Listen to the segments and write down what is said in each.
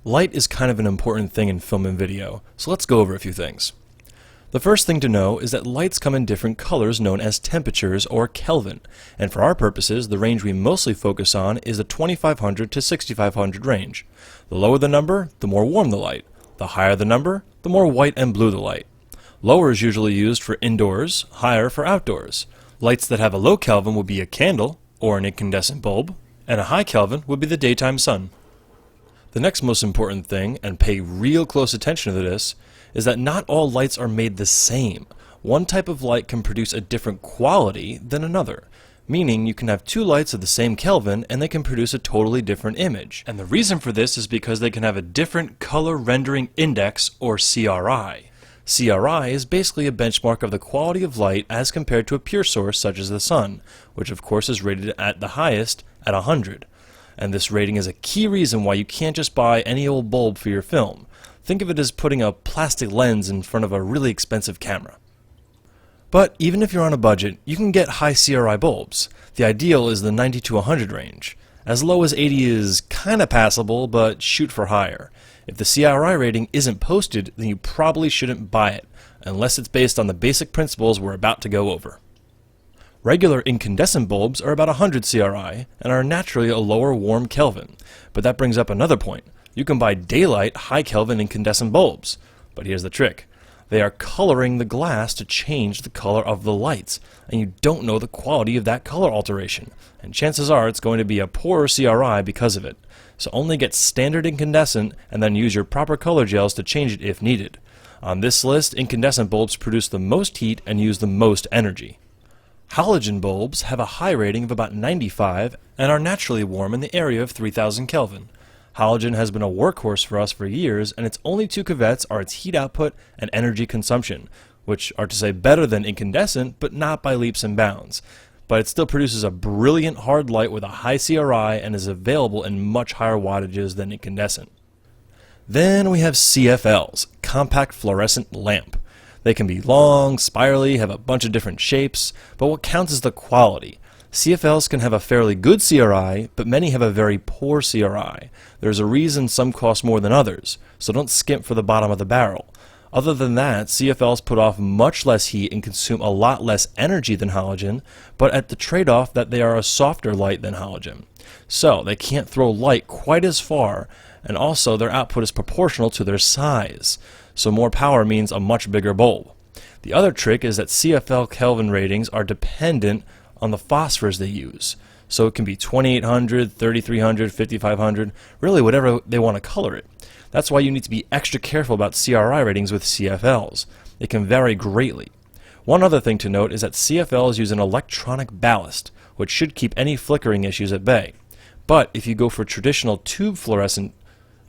Light is kind of an important thing in film and video, so let's go over a few things. The first thing to know is that lights come in different colors known as temperatures or Kelvin, and for our purposes, the range we mostly focus on is the 2500 to 6500 range. The lower the number, the more warm the light. The higher the number, the more white and blue the light. Lower is usually used for indoors, higher for outdoors. Lights that have a low Kelvin would be a candle or an incandescent bulb, and a high Kelvin would be the daytime sun. The next most important thing, and pay real close attention to this, is that not all lights are made the same. One type of light can produce a different quality than another, meaning you can have two lights of the same Kelvin and they can produce a totally different image. And the reason for this is because they can have a different color rendering index, or CRI. CRI is basically a benchmark of the quality of light as compared to a pure source such as the sun, which of course is rated at the highest at 100. And this rating is a key reason why you can't just buy any old bulb for your film. Think of it as putting a plastic lens in front of a really expensive camera. But even if you're on a budget, you can get high CRI bulbs. The ideal is the 90 to 100 range. As low as 80 is kinda passable, but shoot for higher. If the CRI rating isn't posted, then you probably shouldn't buy it, unless it's based on the basic principles we're about to go over. Regular incandescent bulbs are about 100 CRI and are naturally a lower warm Kelvin. But that brings up another point. You can buy daylight high Kelvin incandescent bulbs. But here's the trick. They are coloring the glass to change the color of the lights, and you don't know the quality of that color alteration. And chances are it's going to be a poorer CRI because of it. So only get standard incandescent and then use your proper color gels to change it if needed. On this list, incandescent bulbs produce the most heat and use the most energy. Halogen bulbs have a high rating of about 95 and are naturally warm in the area of 3000 Kelvin. Halogen has been a workhorse for us for years, and its only two caveats are its heat output and energy consumption, which are to say better than incandescent, but not by leaps and bounds. But it still produces a brilliant hard light with a high CRI and is available in much higher wattages than incandescent. Then we have CFLs, compact fluorescent lamp. They can be long, spirally, have a bunch of different shapes, but what counts is the quality. CFLs can have a fairly good CRI, but many have a very poor CRI. There's a reason some cost more than others, so don't skimp for the bottom of the barrel. Other than that, CFLs put off much less heat and consume a lot less energy than halogen, but at the trade-off that they are a softer light than halogen. So they can't throw light quite as far, and also their output is proportional to their size. So more power means a much bigger bulb. The other trick is that CFL Kelvin ratings are dependent on the phosphors they use. So it can be 2800, 3300, 5500, really whatever they want to color it. That's why you need to be extra careful about CRI ratings with CFLs. It can vary greatly. One other thing to note is that CFLs use an electronic ballast, which should keep any flickering issues at bay. But if you go for traditional tube fluorescent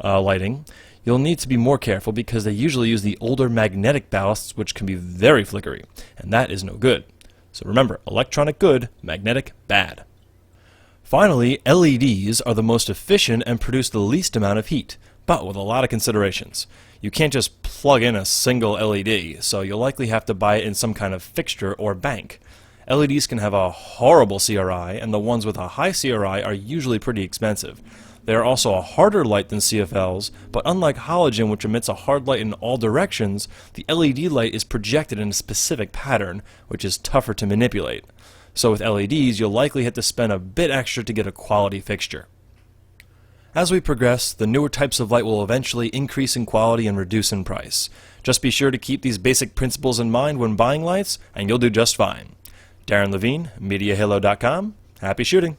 lighting, you'll need to be more careful because they usually use the older magnetic ballasts, which can be very flickery, and that is no good. So remember, electronic good, magnetic bad. Finally, LEDs are the most efficient and produce the least amount of heat, but with a lot of considerations. You can't just plug in a single LED, so you'll likely have to buy it in some kind of fixture or bank. LEDs can have a horrible CRI, and the ones with a high CRI are usually pretty expensive. They are also a harder light than CFLs, but unlike halogen, which emits a hard light in all directions, the LED light is projected in a specific pattern, which is tougher to manipulate. So with LEDs, you'll likely have to spend a bit extra to get a quality fixture. As we progress, the newer types of light will eventually increase in quality and reduce in price. Just be sure to keep these basic principles in mind when buying lights, and you'll do just fine. Darren Levine, MediaHalo.com. Happy shooting!